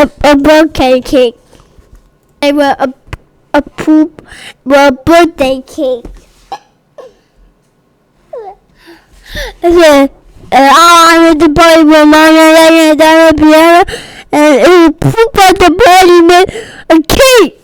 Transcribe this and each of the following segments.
a birthday cake. They were a birthday cake. I went to party with mom and down the piano, and it was poop at the party with a cake.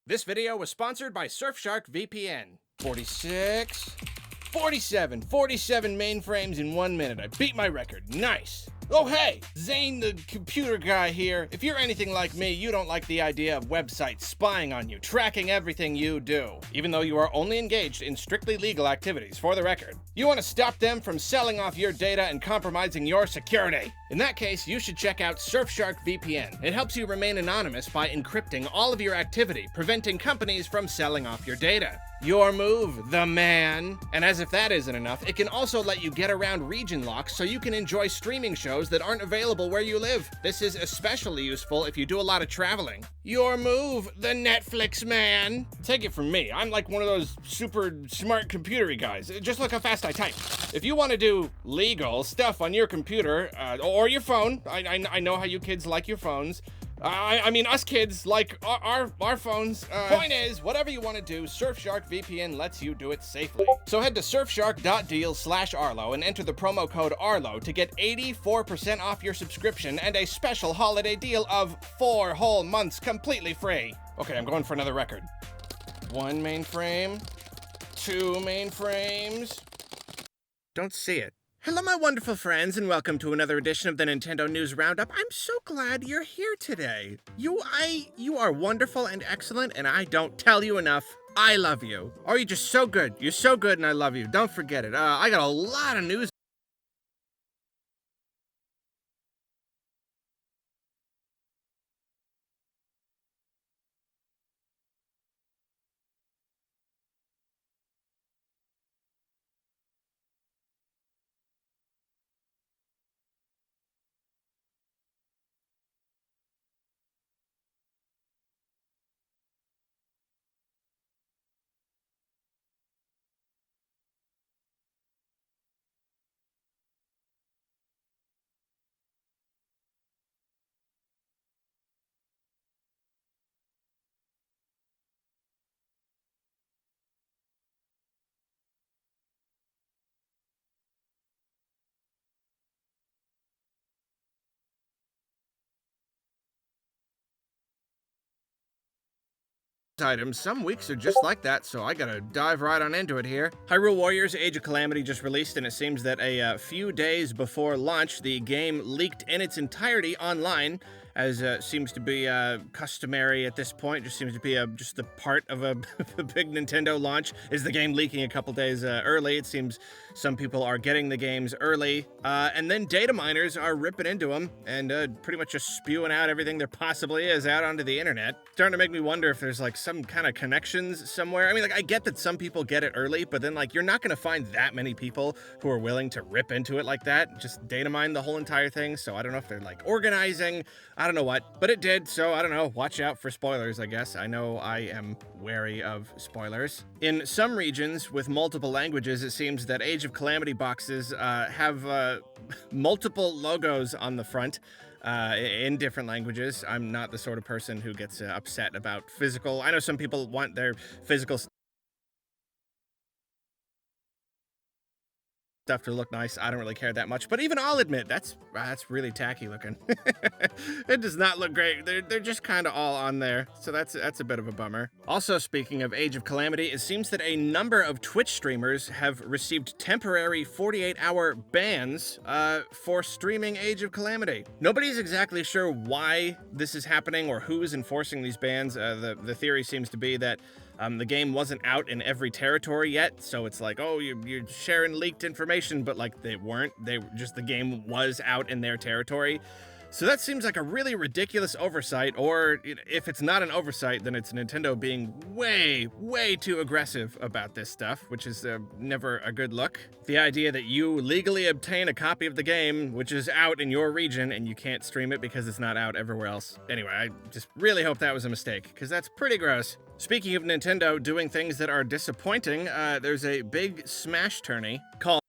This video was sponsored by Surfshark VPN. 46, 47 mainframes in 1 minute. I beat my record. Nice. Oh hey, Zane the computer guy here. If you're anything like me, you don't like the idea of websites spying on you, tracking everything you do, even though you are only engaged in strictly legal activities, for the record. You want to stop them from selling off your data and compromising your security. In that case, you should check out Surfshark VPN. It helps you remain anonymous by encrypting all of your activity, preventing companies from selling off your data. Your move, the man. And as if that isn't enough, it can also let you get around region locks so you can enjoy streaming shows that aren't available where you live. This is especially useful if you do a lot of traveling. Your move, the Netflix man. Take it from me, I'm like one of those super smart computery guys. Just look how fast I type. If you want to do legal stuff on your computer, or your phone, I know how you kids like your phones. I mean, us kids like our phones. Point is, whatever you want to do, Surfshark VPN lets you do it safely. So head to surfshark.deal/Arlo and enter the promo code Arlo to get 84% off your subscription and a special holiday deal of 4 whole months completely free. Okay, I'm going for another record. 1 mainframe, 2 mainframes. Don't see it. Hello, my wonderful friends, and welcome to another edition of the Nintendo News Roundup. I'm so glad you're here today. You are wonderful and excellent, and I don't tell you enough. I love you. Oh, you're just so good. You're so good, and I love you. Don't forget it. I got a lot of news items. Some weeks are just like that, so I gotta dive right on into it here. Hyrule Warriors Age of Calamity just released, and it seems that a few days before launch, the game leaked in its entirety online, as seems to be customary at this point. Just seems to be just the part of a big Nintendo launch, is the game leaking a couple days early. It seems some people are getting the games early, and then data miners are ripping into them and pretty much just spewing out everything there possibly is out onto the internet. Starting to make me wonder if there's like some kind of connections somewhere. I mean, like, I get that some people get it early, but then like you're not gonna find that many people who are willing to rip into it like that, just data mine the whole entire thing. So I don't know if they're like organizing, I don't know what, but it did, so I don't know. Watch out for spoilers, I guess. I know I am wary of spoilers. In some regions with multiple languages, it seems that Age of Calamity boxes have multiple logos on the front in different languages. I'm not the sort of person who gets upset about physical. I know some people want their physical stuff to look nice. I don't really care that much, but even I'll admit that's really tacky looking. It does not look great. They're just kind of all on there, so that's a bit of a bummer. Also, speaking of Age of Calamity, it seems that a number of Twitch streamers have received temporary 48-hour bans for streaming Age of Calamity. Nobody's exactly sure why this is happening or who is enforcing these bans. The theory seems to be that the game wasn't out in every territory yet, so it's like, oh, you're sharing leaked information, but like they weren't. The game was out in their territory. So that seems like a really ridiculous oversight, or if it's not an oversight, then it's Nintendo being way, way too aggressive about this stuff, which is never a good look. The idea that you legally obtain a copy of the game, which is out in your region, and you can't stream it because it's not out everywhere else. Anyway, I just really hope that was a mistake, because that's pretty gross. Speaking of Nintendo doing things that are disappointing, there's a big Smash tourney called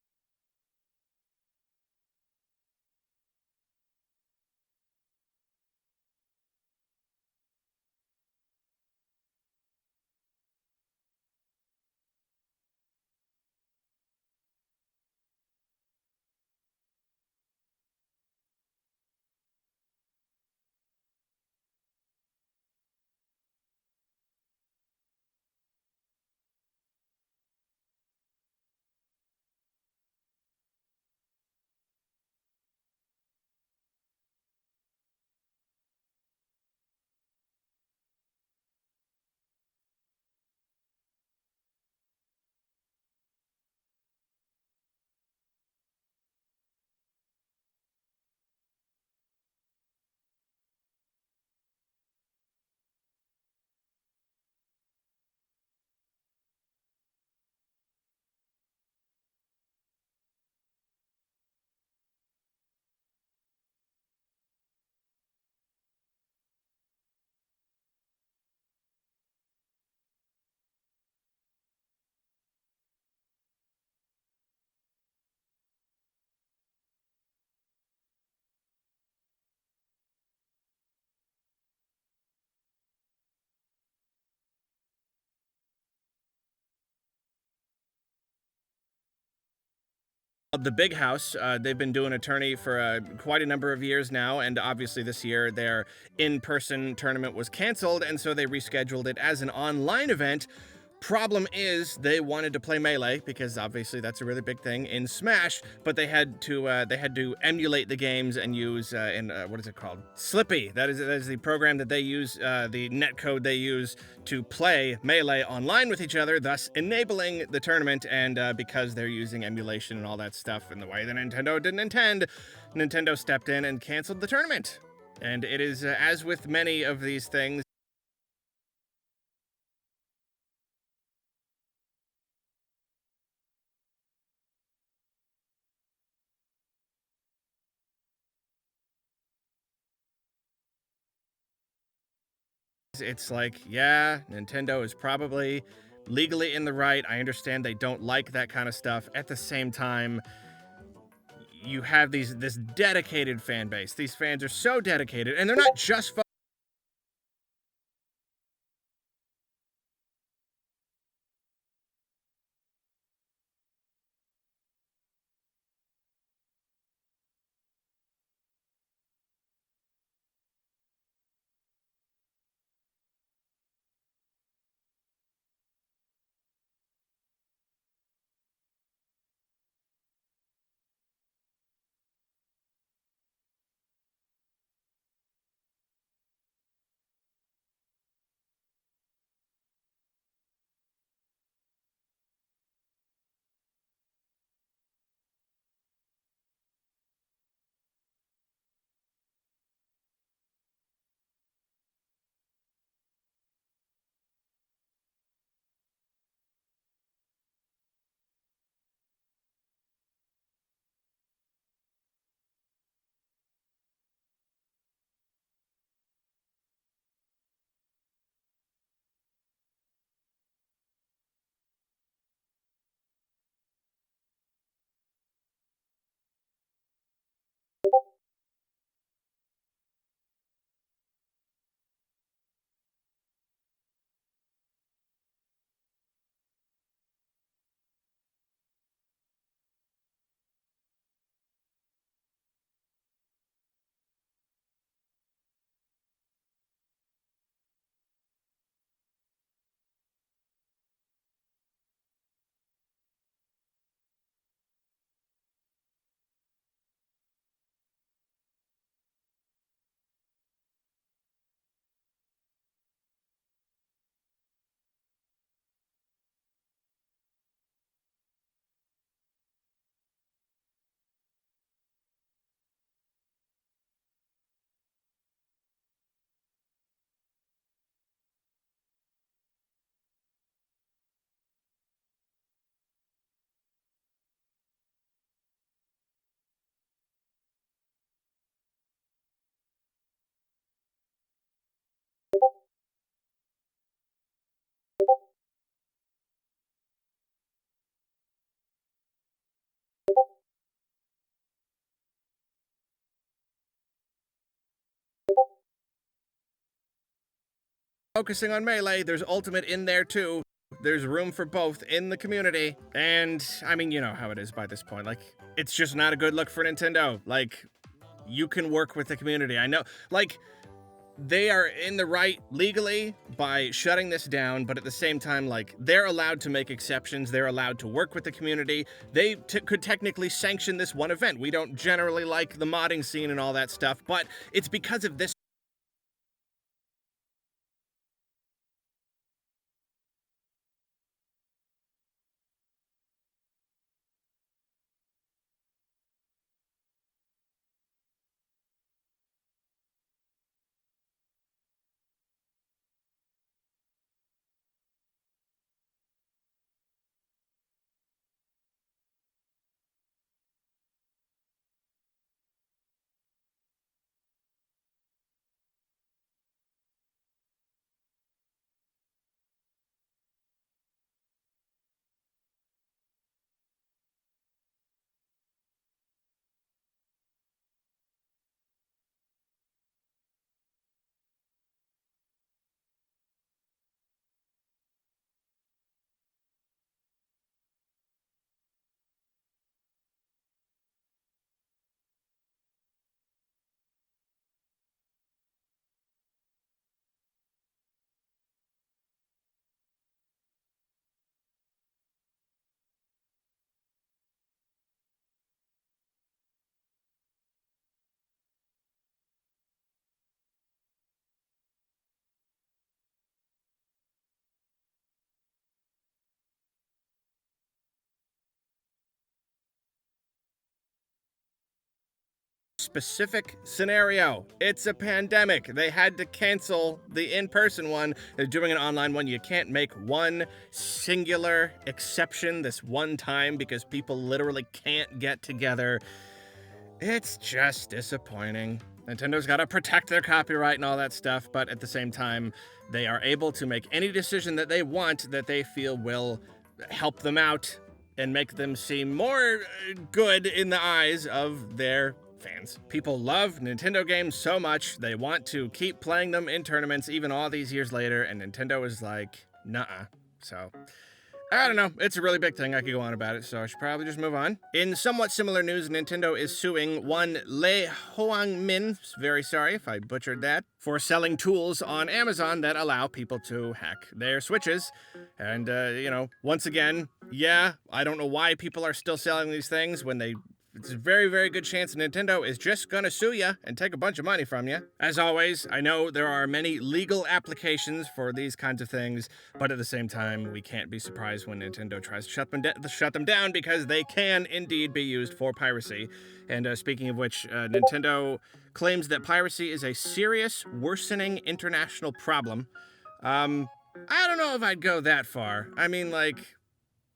the Big House. They've been doing a tourney for quite a number of years now, and obviously this year their in-person tournament was canceled, and so they rescheduled it as an online event. Problem is, they wanted to play Melee because obviously that's a really big thing in Smash, but they had to emulate the games and use what is it called? Slippy. That is the program that they use, the netcode they use to play Melee online with each other, thus enabling the tournament. And because they're using emulation and all that stuff in the way that Nintendo didn't intend, Nintendo stepped in and canceled the tournament. And it is as with many of these things. It's like, yeah, Nintendo is probably legally in the right. I understand they don't like that kind of stuff. At the same time, you have this dedicated fan base. These fans are so dedicated, and they're not just focusing on Melee, there's Ultimate in there too. There's room for both in the community. And, I mean, you know how it is by this point. Like, it's just not a good look for Nintendo. Like, you can work with the community. I know, like, they are in the right legally by shutting this down, but at the same time, like, they're allowed to make exceptions. They're allowed to work with the community. They could technically sanction this one event. We don't generally like the modding scene and all that stuff, but it's because of this specific scenario. It's a pandemic. They had to cancel the in-person one. They're doing an online one. You can't make one singular exception this one time because people literally can't get together. It's just disappointing. Nintendo's got to protect their copyright and all that stuff, but at the same time, they are able to make any decision that they want that they feel will help them out and make them seem more good in the eyes of their fans. People love Nintendo games so much, they want to keep playing them in tournaments even all these years later, and Nintendo is like, nuh-uh. So, I don't know. It's a really big thing. I could go on about it, so I should probably just move on. In somewhat similar news, Nintendo is suing one Lei Hoang-min, very sorry if I butchered that, for selling tools on Amazon that allow people to hack their Switches. And, once again, yeah, I don't know why people are still selling these things when it's a very, very good chance Nintendo is just gonna sue you and take a bunch of money from you. As always, I know there are many legal applications for these kinds of things, but at the same time, we can't be surprised when Nintendo tries to shut them down because they can indeed be used for piracy. And speaking of which, Nintendo claims that piracy is a serious, worsening international problem. I don't know if I'd go that far. I mean,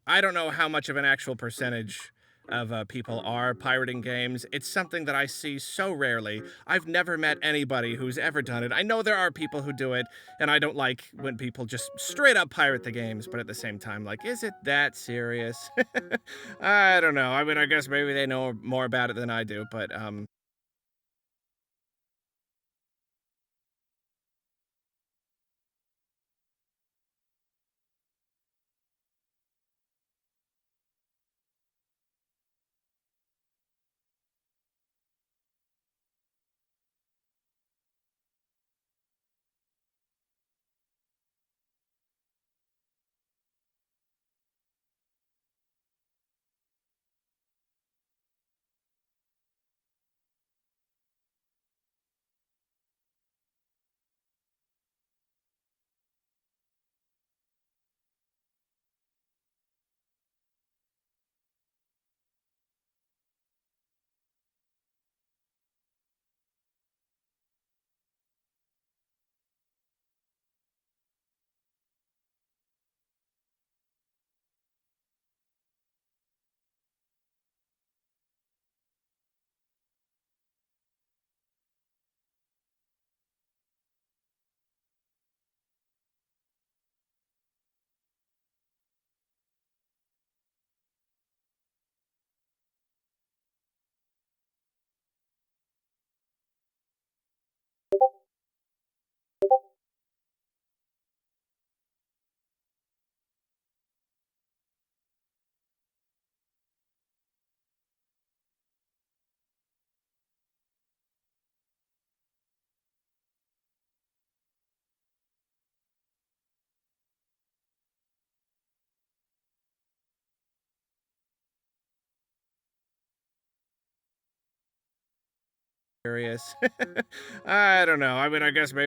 I don't know how much of an actual percentage of people are pirating games. It's something that I see so rarely. I've never met anybody who's ever done it. I know there are people who do it, and I don't like when people just straight up pirate the games, but at the same time, is it that serious? I don't know. I mean, I guess maybe they know more about it than I do, but, serious. I don't know. I mean, I guess maybe.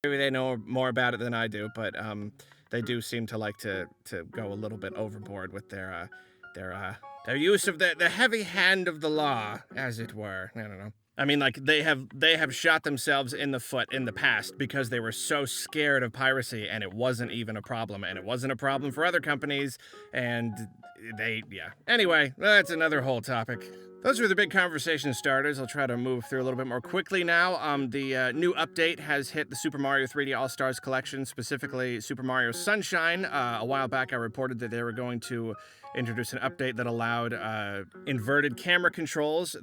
Maybe they know more about it than I do, but they do seem to like to go a little bit overboard with their use of the heavy hand of the law, as it were. I don't know. I mean, like, they have shot themselves in the foot in the past because they were so scared of piracy, and it wasn't even a problem, and it wasn't a problem for other companies, and yeah. Anyway, that's another whole topic. Those were the big conversation starters. I'll try to move through a little bit more quickly now. The new update has hit the Super Mario 3D All-Stars collection, specifically Super Mario Sunshine. A while back, I reported that they were going to introduce an update that allowed inverted camera controls.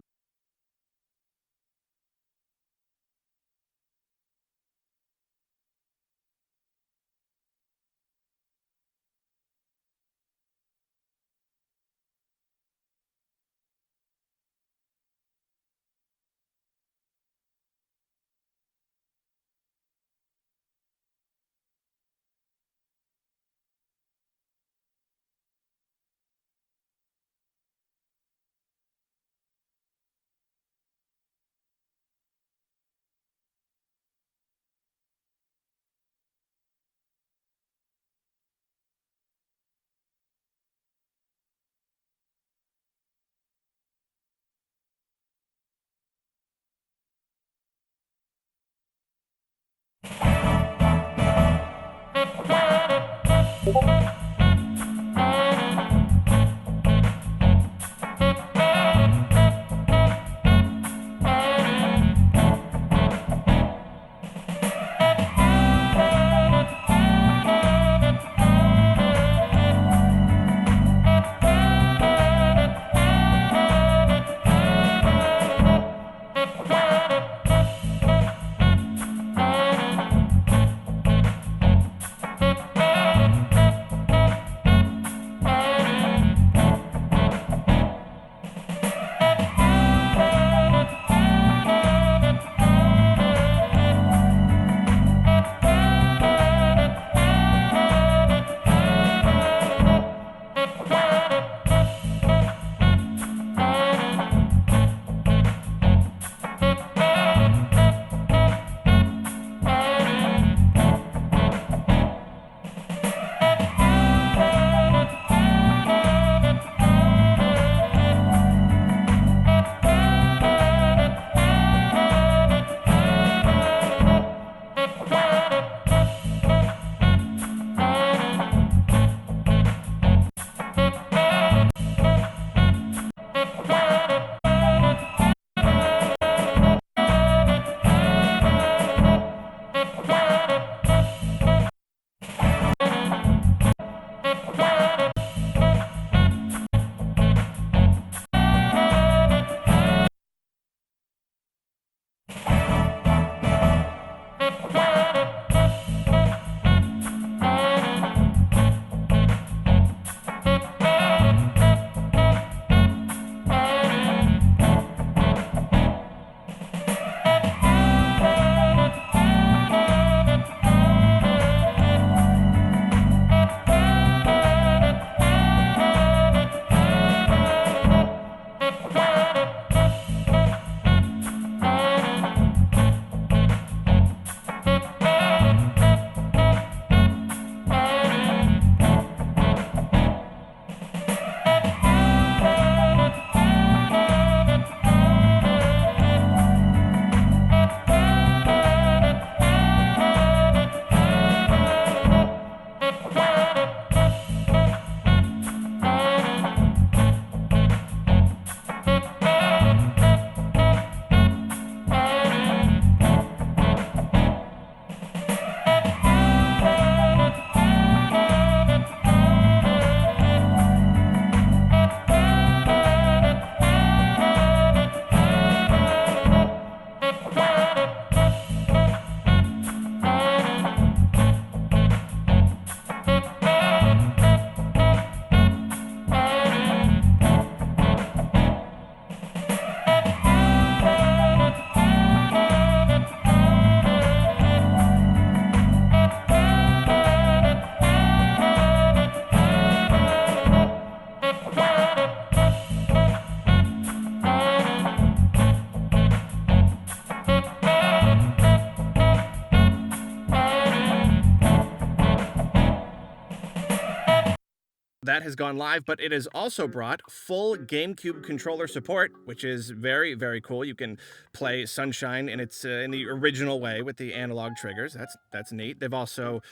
that has gone live, but it has also brought full GameCube controller support, which is very, very cool. You can play Sunshine in its in the original way with the analog triggers. That's neat. They've also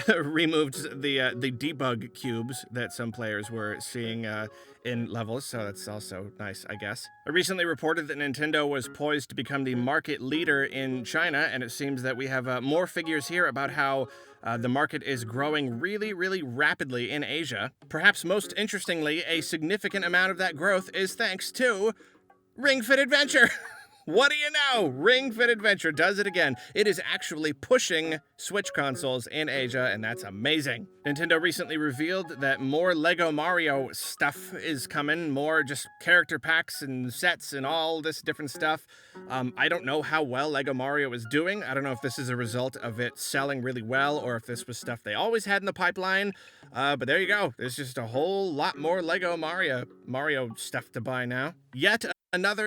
removed the debug cubes that some players were seeing in levels, so that's also nice, I guess. I recently reported that Nintendo was poised to become the market leader in China, and it seems that we have more figures here about how the market is growing really, really rapidly in Asia. Perhaps most interestingly, a significant amount of that growth is thanks to Ring Fit Adventure. What do you know? Ring Fit Adventure does it again. It is actually pushing Switch consoles in Asia, and that's amazing. Nintendo recently revealed that more Lego Mario stuff is coming, more just character packs and sets and all this different stuff. I don't know how well Lego Mario is doing. I don't know if this is a result of it selling really well or if this was stuff they always had in the pipeline. But there you go. There's just a whole lot more Lego Mario stuff to buy now. Yet another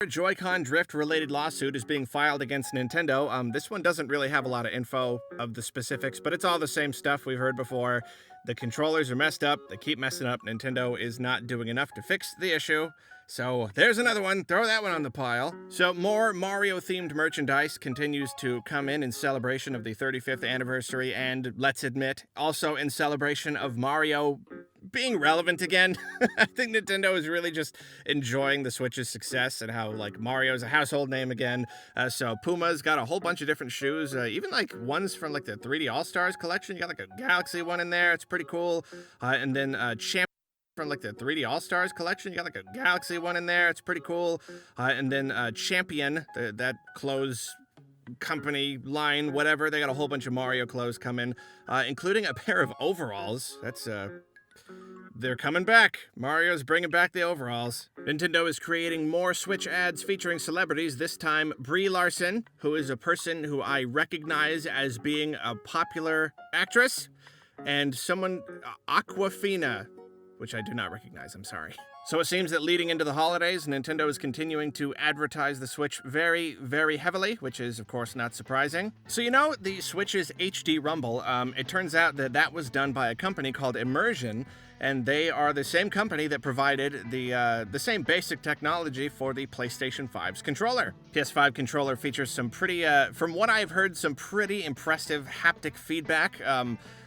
Joy-Con drift-related lawsuit is being filed against Nintendo. This one doesn't really have a lot of info of the specifics, but it's all the same stuff we've heard before. The controllers are messed up, they keep messing up, Nintendo is not doing enough to fix the issue. So there's another one, throw that one on the pile. So more Mario-themed merchandise continues to come in celebration of the 35th anniversary, and let's admit, also in celebration of Mario being relevant again. I think Nintendo is really just enjoying the Switch's success and how, like, Mario's a household name again. So Puma's got a whole bunch of different shoes, even like ones from like the 3D All-Stars collection. You got like a Galaxy one in there. It's pretty cool. And then Champ from like the 3D All-Stars collection. You got like a Galaxy one in there. It's pretty cool. And then Champion, that clothes company line, whatever. They got a whole bunch of Mario clothes coming, including a pair of overalls. That's they're coming back. Mario's bringing back the overalls. Nintendo is creating more Switch ads featuring celebrities, this time Brie Larson, who is a person who I recognize as being a popular actress, and someone, Aquafina, which I do not recognize, I'm sorry. So it seems that leading into the holidays, Nintendo is continuing to advertise the Switch very, very heavily, which is, of course, not surprising. So you know the Switch's HD Rumble, it turns out that that was done by a company called Immersion, and they are the same company that provided the same basic technology for the PlayStation 5's controller. PS5 controller features some pretty, from what I've heard, some pretty impressive haptic feedback,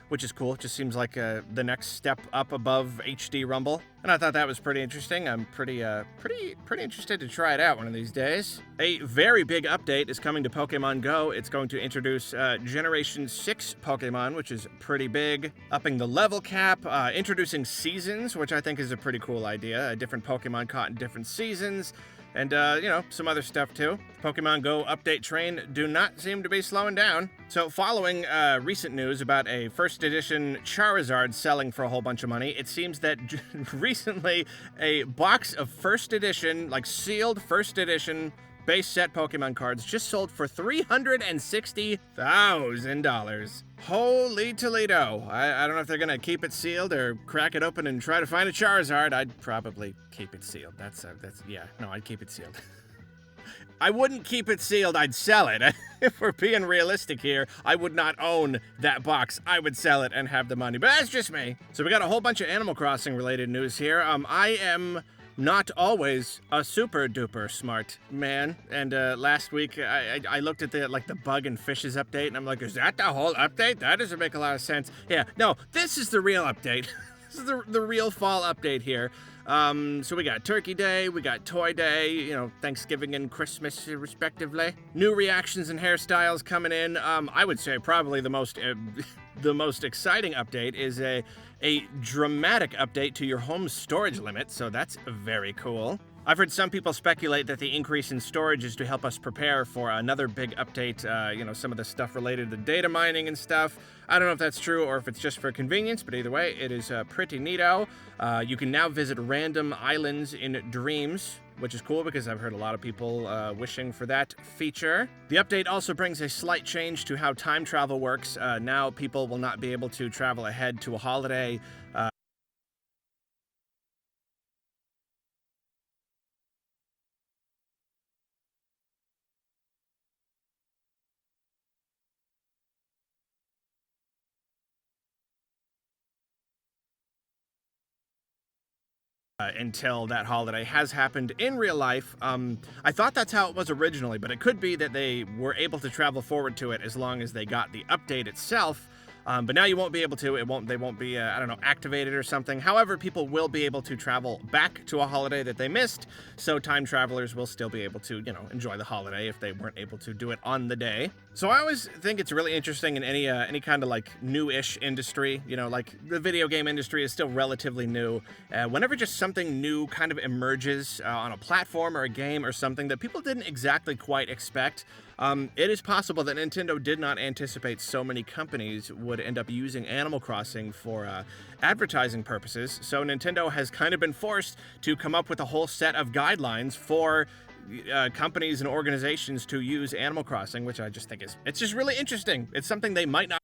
which is cool. It just seems like the next step up above HD Rumble. And I thought that was pretty interesting. I'm pretty interested to try it out one of these days. A very big update is coming to Pokemon Go. It's going to introduce Generation 6 Pokemon, which is pretty big. Upping the level cap, introducing seasons, which I think is a pretty cool idea. A different Pokemon caught in different seasons. And, you know, some other stuff too. Pokemon Go update train do not seem to be slowing down. So following recent news about a first edition Charizard selling for a whole bunch of money, it seems that recently a box of first edition, like sealed first edition base set Pokemon cards just sold for $360,000. Holy Toledo. I don't know if they're gonna keep it sealed or crack it open and try to find a Charizard. I'd probably keep it sealed. I'd keep it sealed. I wouldn't keep it sealed, I'd sell it. If we're being realistic here, I would not own that box. I would sell it and have the money, but that's just me. So we got a whole bunch of Animal Crossing related news here. I am not always a super duper smart man, and last week I looked at the bug and fishes update, and I'm like, is that the whole update? That doesn't make a lot of sense. Yeah, no, this is the real update. This is the real fall update here. So we got Turkey Day, we got Toy Day, you know, Thanksgiving and Christmas respectively. New reactions and hairstyles coming in. I would say probably the most exciting update is a dramatic update to your home storage limit, so that's very cool. I've heard some people speculate that the increase in storage is to help us prepare for another big update, you know, some of the stuff related to data mining and stuff. I don't know if that's true or if it's just for convenience, but either way, it is pretty neato. You can now visit random islands in Dreams, which is cool because I've heard a lot of people wishing for that feature. The update also brings a slight change to how time travel works. Now people will not be able to travel ahead to a holiday until that holiday has happened in real life. I thought that's how it was originally, but it could be that they were able to travel forward to it as long as they got the update itself. But now you won't be able to. They won't be, I don't know, activated or something. However, people will be able to travel back to a holiday that they missed. So time travelers will still be able to, enjoy the holiday if they weren't able to do it on the day. So I always think it's really interesting in any kind of like new-ish industry. Like the video game industry is still relatively new. Whenever just something new kind of emerges on a platform or a game or something that people didn't exactly quite expect, it is possible that Nintendo did not anticipate so many companies would end up using Animal Crossing for advertising purposes. So Nintendo has kind of been forced to come up with a whole set of guidelines for companies and organizations to use Animal Crossing, which I just think it's just really interesting. It's something they might not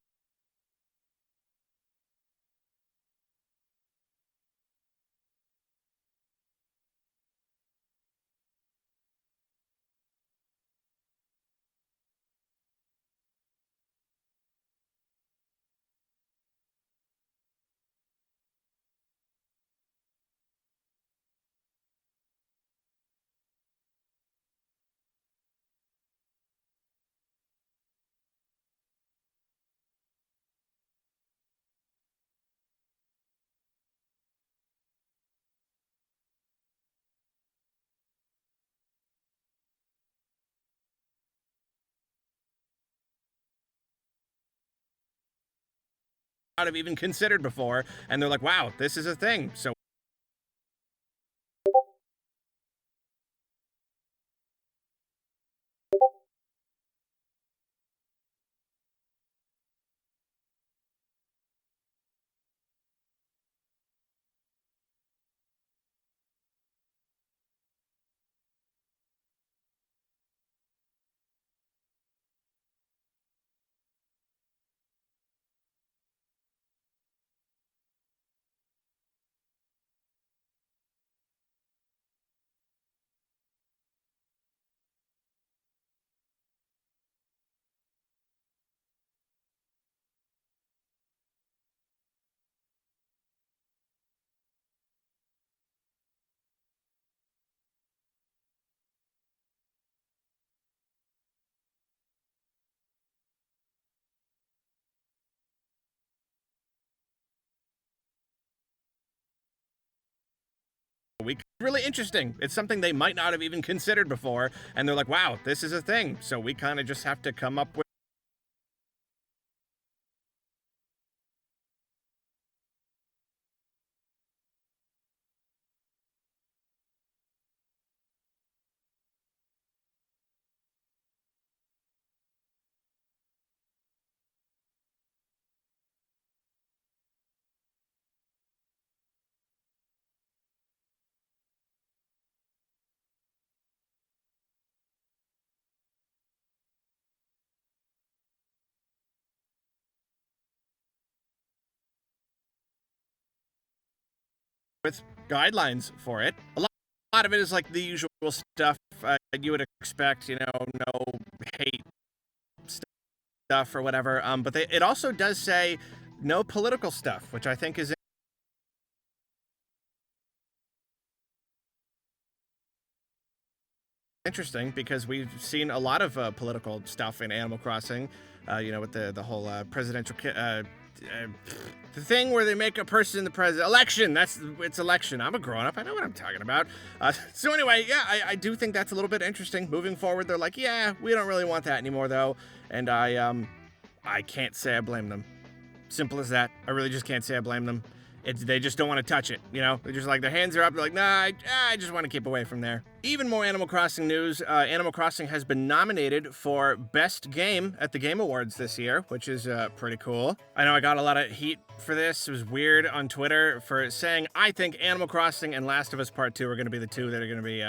have even considered before, and they're like, wow, this is a thing. So really interesting. It's something they might not have even considered before, and they're like, wow, this is a thing. So we kind of just have to come up with guidelines for it. A lot of it is like the usual stuff you would expect, no hate stuff or whatever. But it also does say no political stuff, which I think is interesting because we've seen a lot of political stuff in Animal Crossing, with the whole presidential the thing where they make a person the president. Election. It's election. I'm a grown-up. I know what I'm talking about. So anyway, yeah, I do think that's a little bit interesting. Moving forward, they're like, yeah, we don't really want that anymore, though. And I can't say I blame them. Simple as that. I really just can't say I blame them. They just don't want to touch it, They're just like, their hands are up. They're like, nah, I just want to keep away from there. Even more Animal Crossing news. Animal Crossing has been nominated for Best Game at the Game Awards this year, which is pretty cool. I know I got a lot of heat for this. It was weird on Twitter for saying, I think Animal Crossing and Last of Us Part 2 are going to be the two that are going to be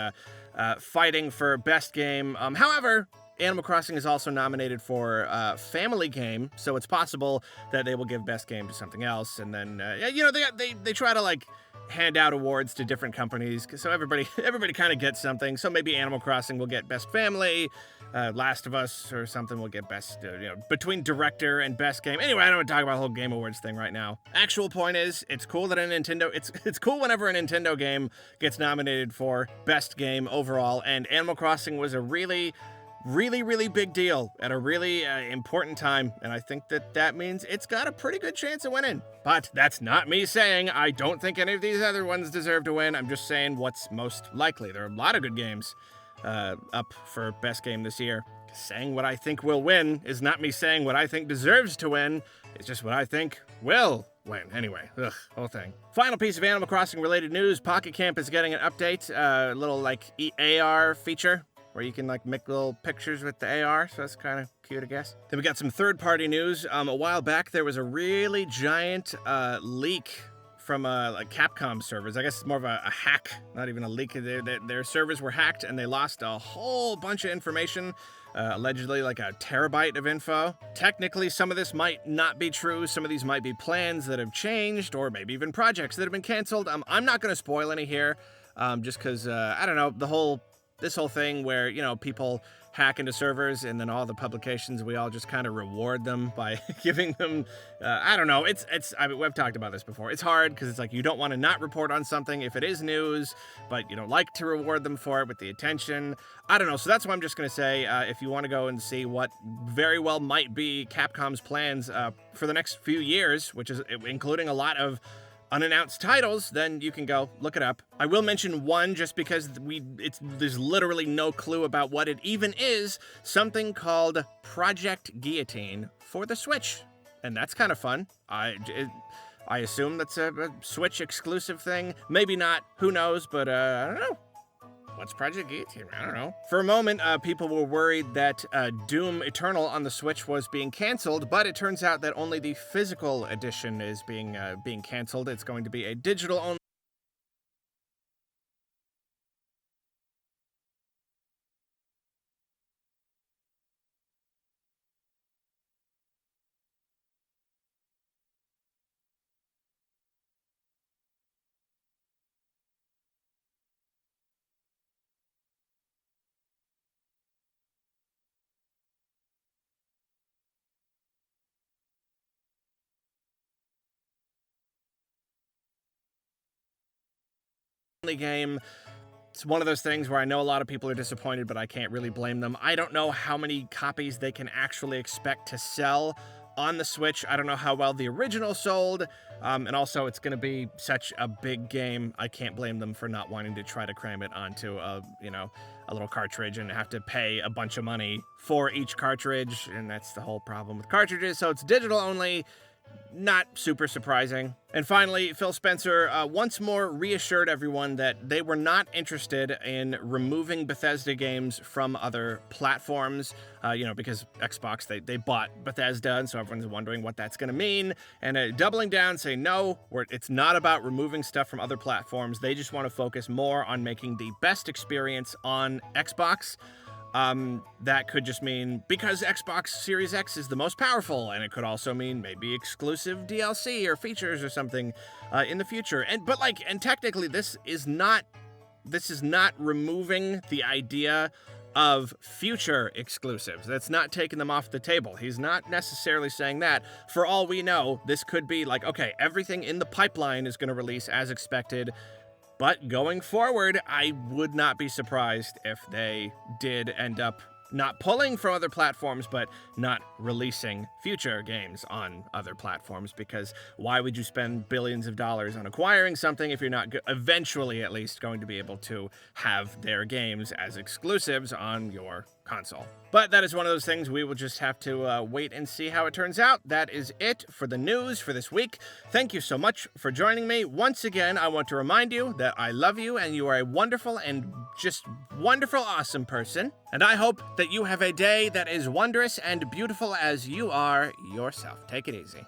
fighting for Best Game. However, Animal Crossing is also nominated for Family Game, so it's possible that they will give Best Game to something else, and then they try to like hand out awards to different companies, so everybody kind of gets something. So maybe Animal Crossing will get Best Family, Last of Us or something will get Best, between Director and Best Game. Anyway, I don't want to talk about the whole Game Awards thing right now. Actual point is, it's cool that it's cool whenever a Nintendo game gets nominated for Best Game overall, and Animal Crossing was a really big deal at a really important time, and I think that means it's got a pretty good chance of winning. But that's not me saying I don't think any of these other ones deserve to win. I'm just saying what's most likely. There are a lot of good games up for Best Game this year. Saying what I think will win is not me saying what I think deserves to win. It's just what I think will win. Anyway, whole thing. Final piece of Animal Crossing related news. Pocket Camp is getting an update, a little AR feature, where you can make little pictures with the AR, so that's kind of cute, I guess. Then we got some third-party news. A while back, there was a really giant leak from Capcom servers. I guess it's more of a hack, not even a leak. Their servers were hacked, and they lost a whole bunch of information, allegedly a terabyte of info. Technically, some of this might not be true. Some of these might be plans that have changed, or maybe even projects that have been canceled. I'm not going to spoil any here, just because, I don't know, this whole thing where, people hack into servers and then all the publications, we all just kind of reward them by giving them, I don't know, we've talked about this before. It's hard because it's you don't want to not report on something if it is news, but you don't like to reward them for it with the attention. I don't know, so that's what I'm just going to say. If you want to go and see what very well might be Capcom's plans for the next few years, which is including a lot of unannounced titles, then you can go look it up. I will mention one just because there's literally no clue about what it even is. Something called Project Guillotine for the Switch, and that's kind of fun. I assume that's a Switch exclusive thing. Maybe not. Who knows? But I don't know. What's Project Guillotine? I don't know. For a moment, people were worried that Doom Eternal on the Switch was being canceled, but it turns out that only the physical edition is being canceled. It's going to be a digital-only game. It's one of those things where I know a lot of people are disappointed, but I can't really blame them. I don't know how many copies they can actually expect to sell on the Switch. I don't know how well the original sold, and also it's going to be such a big game. I can't blame them for not wanting to try to cram it onto a little cartridge and have to pay a bunch of money for each cartridge, and that's the whole problem with cartridges. So it's digital only. Not super surprising. And finally, Phil Spencer once more reassured everyone that they were not interested in removing Bethesda games from other platforms, because Xbox, they bought Bethesda, and so everyone's wondering what that's going to mean. And doubling down, saying, no, it's not about removing stuff from other platforms. They just want to focus more on making the best experience on Xbox. That could just mean because Xbox Series X is the most powerful, and it could also mean maybe exclusive DLC or features or something in the future. And technically this is not removing the idea of future exclusives. That's not taking them off the table. He's not necessarily saying that. For all we know, this could be okay, everything in the pipeline is going to release as expected. But going forward, I would not be surprised if they did end up not pulling from other platforms, but not releasing future games on other platforms, because why would you spend billions of dollars on acquiring something if you're not eventually at least going to be able to have their games as exclusives on your console? But that is one of those things we will just have to wait and see how it turns out. That is it for the news for this week. Thank you so much for joining me. Once again, I want to remind you that I love you and you are a wonderful and just wonderful, awesome person. And I hope that you have a day that is wondrous and beautiful as you are yourself. Take it easy.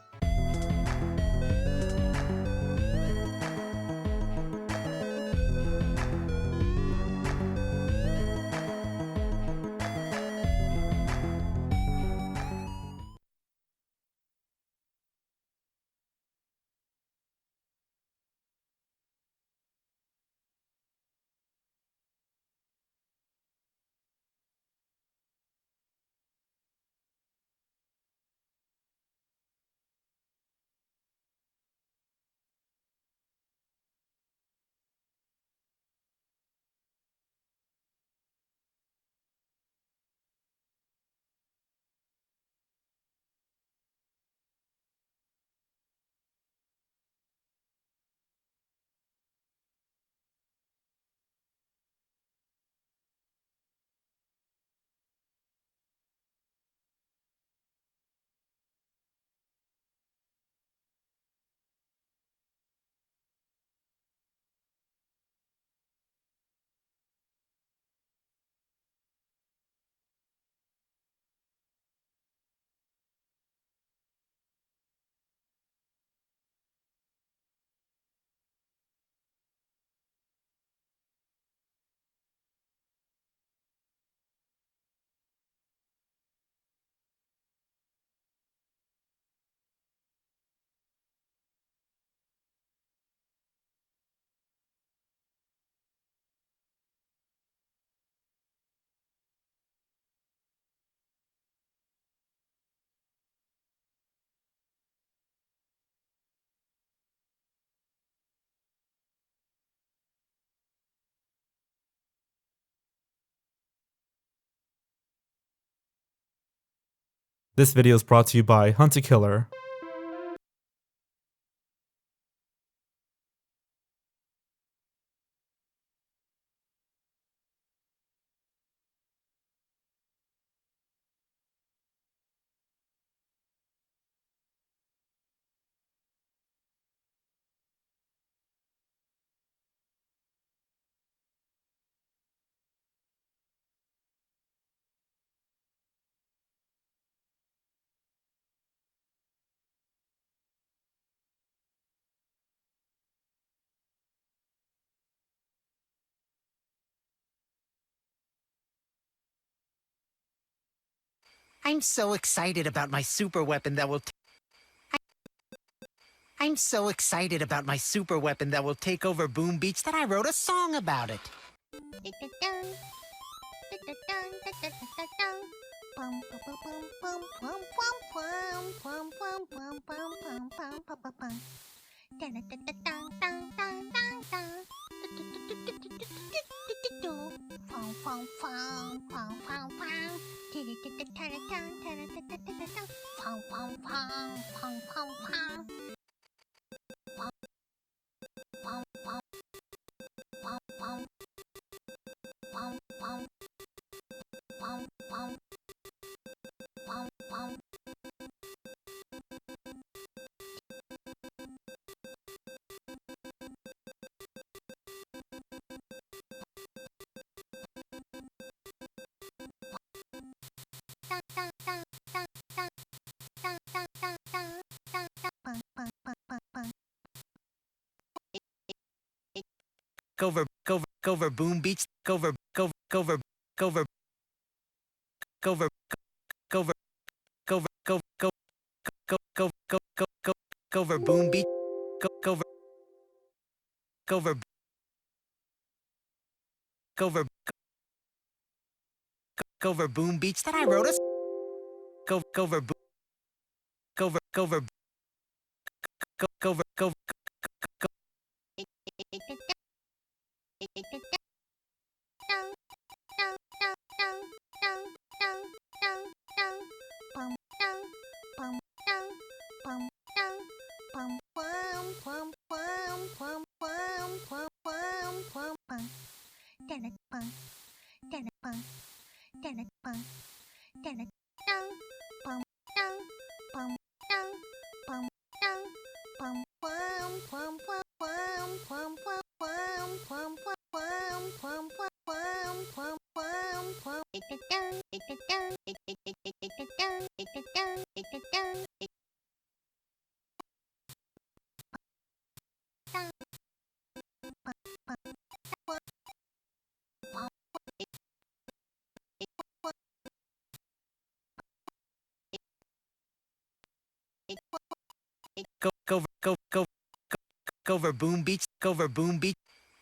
This video is brought to you by Hunt a Killer. I'm so excited about my super weapon that will I'm so excited about my super weapon that will take over Boom Beach that I wrote a song about it. Cover Boom Beach, cover Boom Beach, cover Boom Beach that I wrote a cover cover Boom Beach, cover Boom Beach.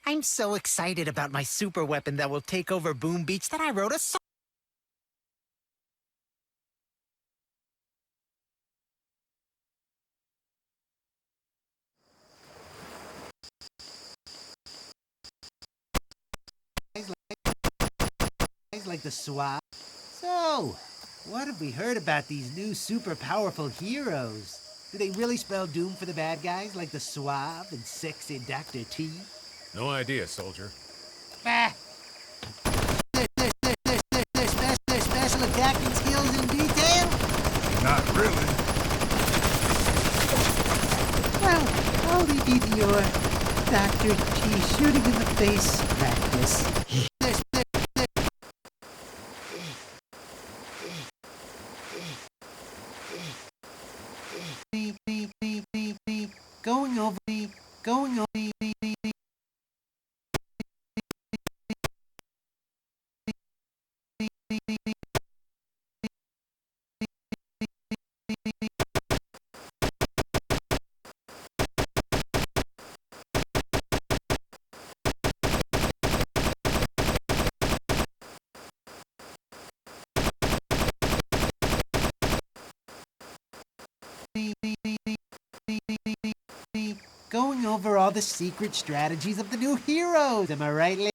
I'm so excited about my super weapon that will take over Boom Beach that I wrote a song. Like the swap. So, what have we heard about these new super powerful heroes? Do they really spell doom for the bad guys like the suave and sexy Dr. T? No idea, soldier. Bah! Their special attacking skills in detail? Not really. Well, I'll leave you to your Dr. T shooting in the face practice. Going over. Going over all the secret strategies of the new heroes. Am I right, ladies?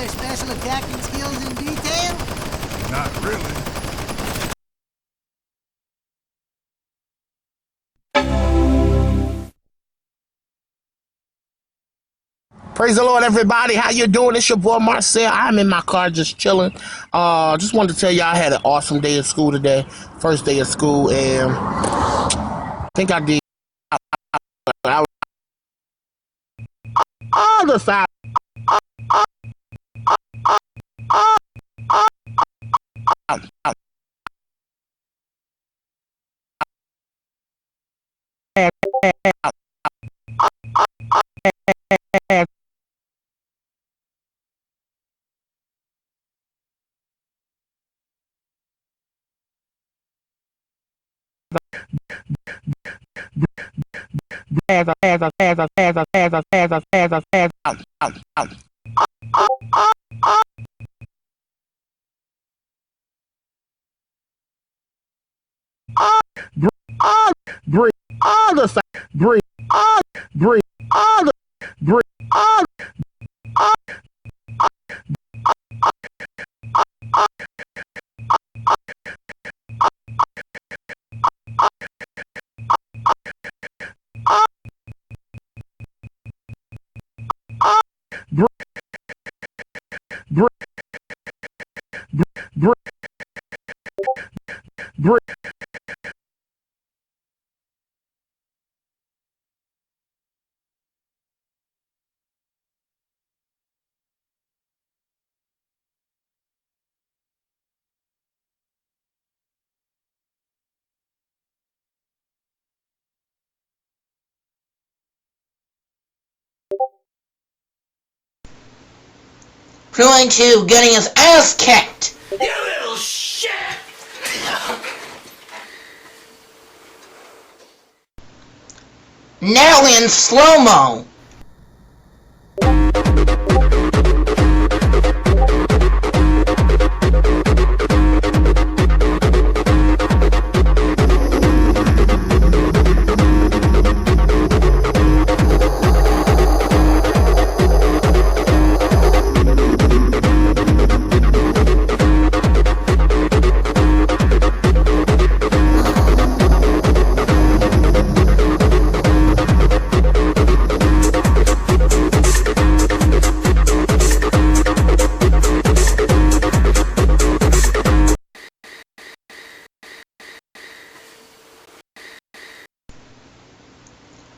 Special attacking skills in detail? Not really. Praise the Lord, everybody. How you doing? It's your boy Marcel. I'm in my car just chilling. Just wanted to tell you I had an awesome day at school today. First day of school, and I think I did. I was on the side. Breathe on the side. Breathe on. Breathe on the. Breathe on. Going to getting his ass kicked. You little shit! Now in slow-mo.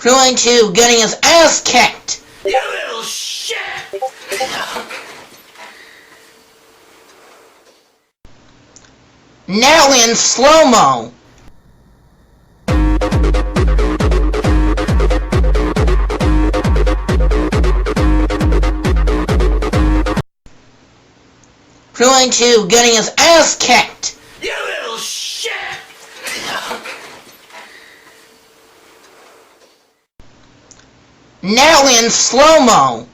Going to getting his ass kicked. You little shit! Now in slow-mo. Going to getting his ass kicked. You little shit! Now in slow-mo.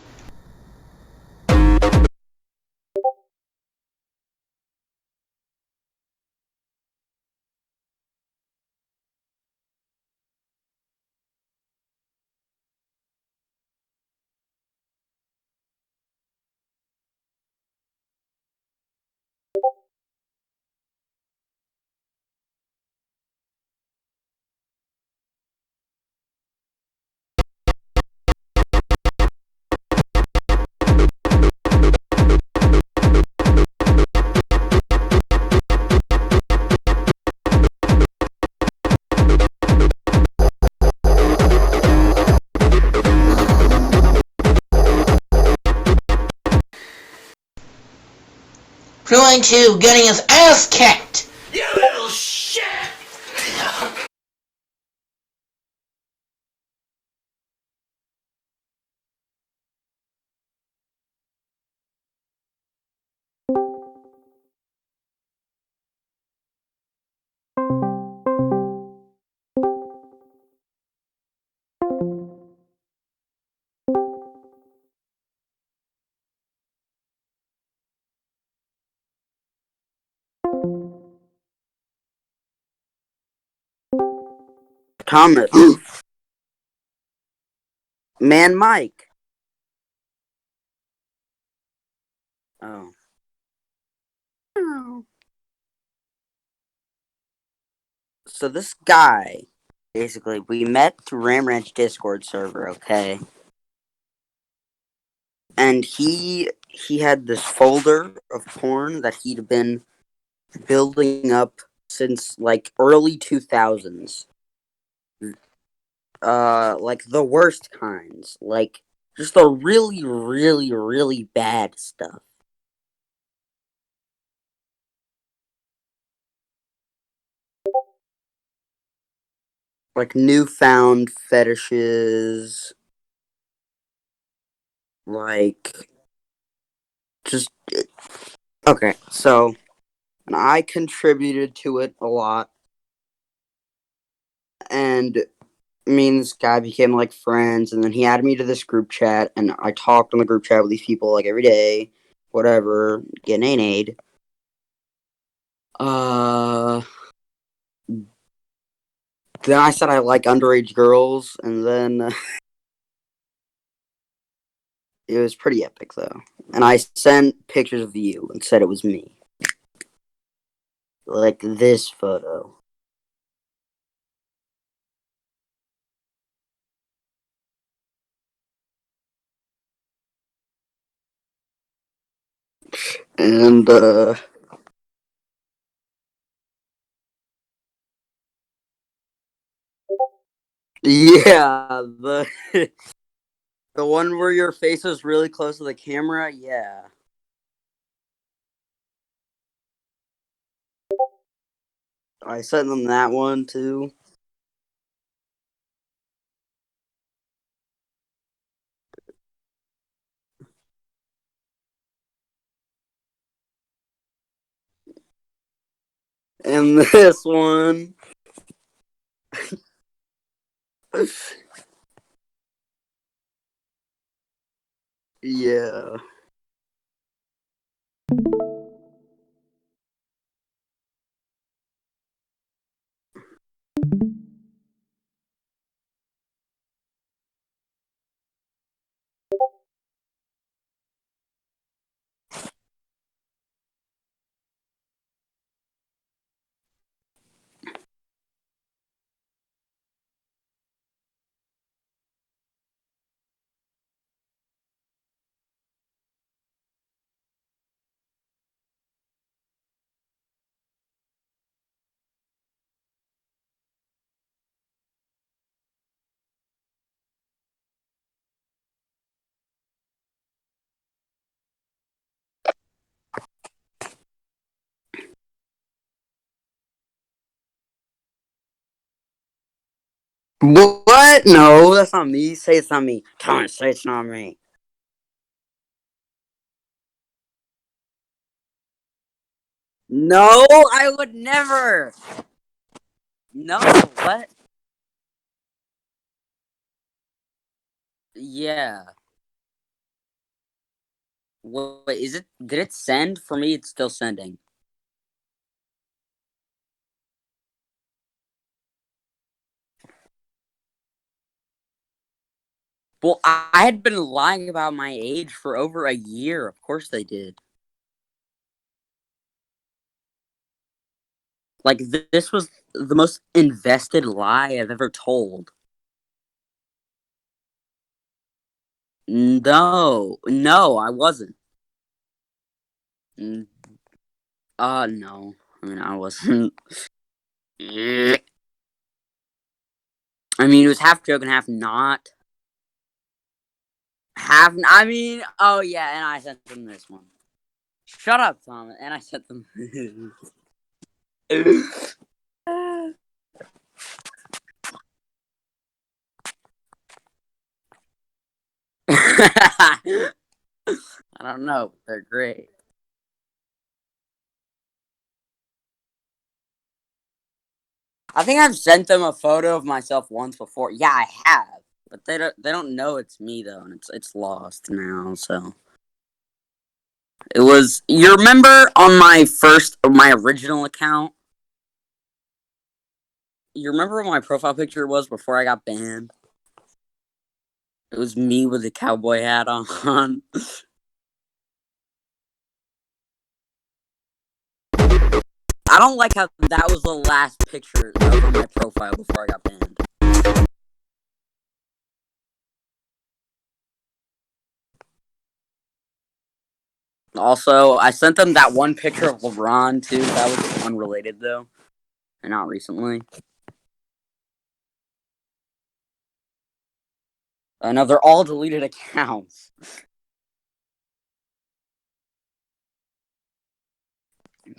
Going to getting his ass kicked. You little shit! Thomas. Man Mike. Oh. So this guy, basically, we met through Ram Ranch Discord server, okay? And he had this folder of porn that he'd been building up since like early 2000s. Like the worst kinds, like just the really, really, really bad stuff. Like newfound fetishes, like just okay. So, and I contributed to it a lot, and me and this guy became like friends, and then he added me to this group chat, and I talked on the group chat with these people like every day, whatever, getting aid. Then I said I like underage girls, and then it was pretty epic though. And I sent pictures of you and said it was me, like this photo. And yeah, the the one where your face was really close to the camera, yeah. I sent them that one too. And this one. Yeah. What? No, that's not me. Say it's not me. Thomas, say it's not me. No, I would never. No, what? Yeah. Wait, is it? Did it send? For me, it's still sending. Well, I had been lying about my age for over a year. Of course they did. Like, this was the most invested lie I've ever told. No, I wasn't. No. I mean, I wasn't. I mean, it was half joke and half not. I mean, oh yeah, and I sent them this one. Shut up, Tom. And I sent them. I don't know. They're great. I think I've sent them a photo of myself once before. Yeah, I have, but they don't know it's me though, and it's lost now. So it was. You remember on my original account? You remember what my profile picture was before I got banned? It was me with a cowboy hat on. I don't like how that was the last picture that was on my profile before I got banned. Also, I sent them that one picture of LeBron, too. That was unrelated, though. And not recently. No, they're all deleted accounts.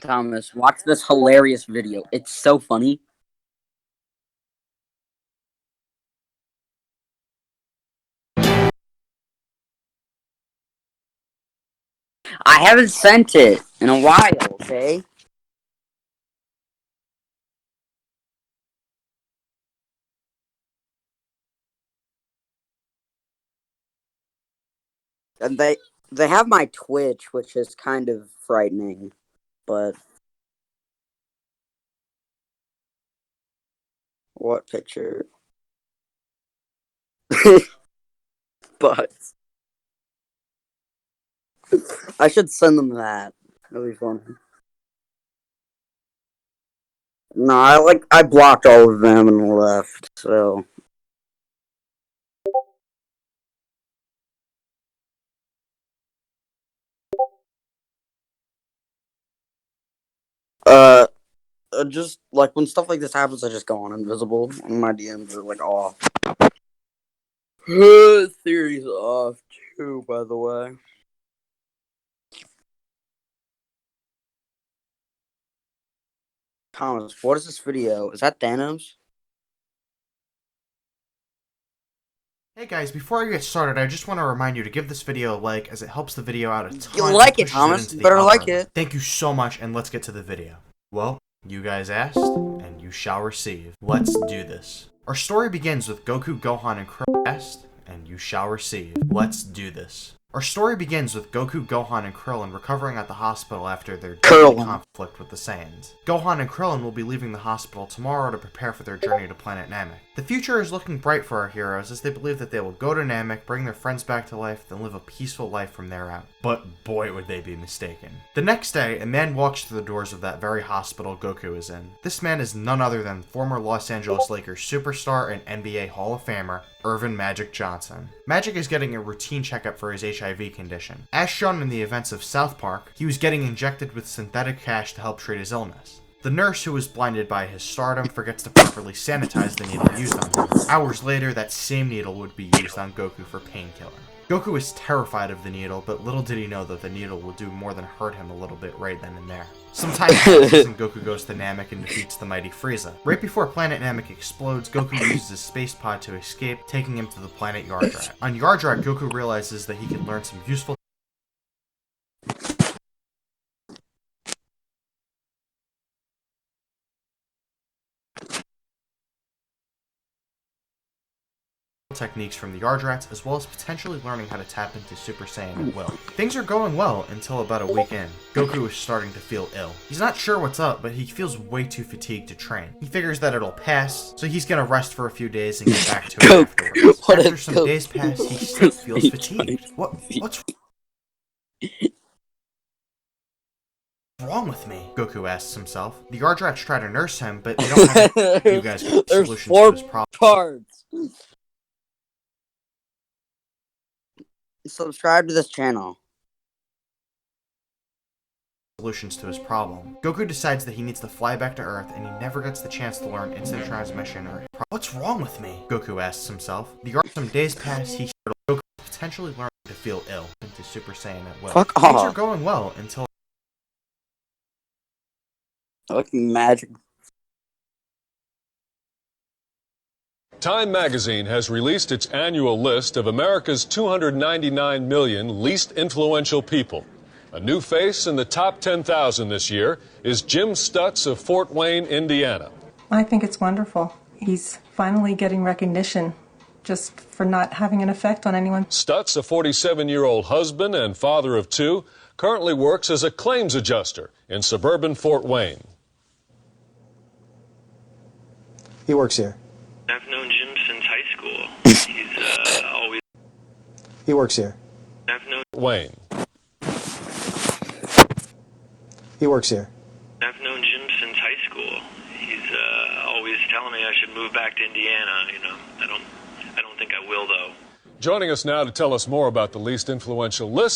Thomas, watch this hilarious video. It's so funny. I haven't sent it in a while, okay? And they have my Twitch, which is kind of frightening, but what picture? But I should send them that. That'll be fun. No, I blocked all of them and left, so. Just, like, when stuff like this happens, I just go on invisible, and my DMs are, like, off. Theory's off, too, by the way. Thomas, what is this video? Is that Thanos? Hey guys, before I get started, I just want to remind you to give this video a like, as it helps the video out a ton. You like and it, pushes Thomas. into You the better like algorithm. it. Thank you so much, and let's get to the video. Well, you guys asked, and you shall receive. Let's do this. Our story begins with Goku, Gohan, and Krillin asked, and you shall receive. Let's do this. Our story begins with Goku, Gohan, and Krillin recovering at the hospital after their deadly conflict with the Saiyans. Gohan and Krillin will be leaving the hospital tomorrow to prepare for their journey to planet Namek. The future is looking bright for our heroes as they believe that they will go to Namek, bring their friends back to life, then live a peaceful life from there out. But boy would they be mistaken. The next day, a man walks through the doors of that very hospital Goku is in. This man is none other than former Los Angeles Lakers superstar and NBA Hall of Famer, Earvin Magic Johnson. Magic is getting a routine checkup for his HIV condition. As shown in the events of South Park, he was getting injected with synthetic cash to help treat his illness. The nurse, who was blinded by his stardom, forgets to properly sanitize the needle used on him. Hours later, that same needle would be used on Goku for painkiller. Goku is terrified of the needle, but little did he know that the needle will do more than hurt him a little bit right then and there. Some time passes and Goku goes to Namek and defeats the mighty Frieza. Right before planet Namek explodes, Goku uses his space pod to escape, taking him to the planet Yardrat. On Yardrat, Goku realizes that he can learn some useful techniques from the Yardrats, as well as potentially learning how to tap into Super Saiyan at will. Things are going well until about a week in. Goku is starting to feel ill. He's not sure what's up, but he feels way too fatigued to train. He figures that it'll pass, so he's gonna rest for a few days and get back to it afterwards. After some days pass, he still feels fatigued. What's wrong with me? Goku asks himself. The Yardrats try to nurse him, but they don't have you guys got solutions to his problem. Cards. Subscribe to this channel. Solutions to his problem. Goku decides that he needs to fly back to Earth, and he never gets the chance to learn instant transmission or what's wrong with me? Goku asks himself. Some days pass, he Goku potentially learning to feel ill into Super Saiyan at will. Fuck Things off. are going well until Magic. Time magazine has released its annual list of America's 299 million least influential people. A new face in the top 10,000 this year is Jim Stutz of Fort Wayne, Indiana. I think it's wonderful. He's finally getting recognition just for not having an effect on anyone. Stutz, a 47-year-old husband and father of two, currently works as a claims adjuster in suburban Fort Wayne. He works here. I've known Jim since high school. He's always... He works here. I've known... Wayne. He works here. I've known Jim since high school. He's always telling me I should move back to Indiana, you know. I don't think I will, though. Joining us now to tell us more about the least influential list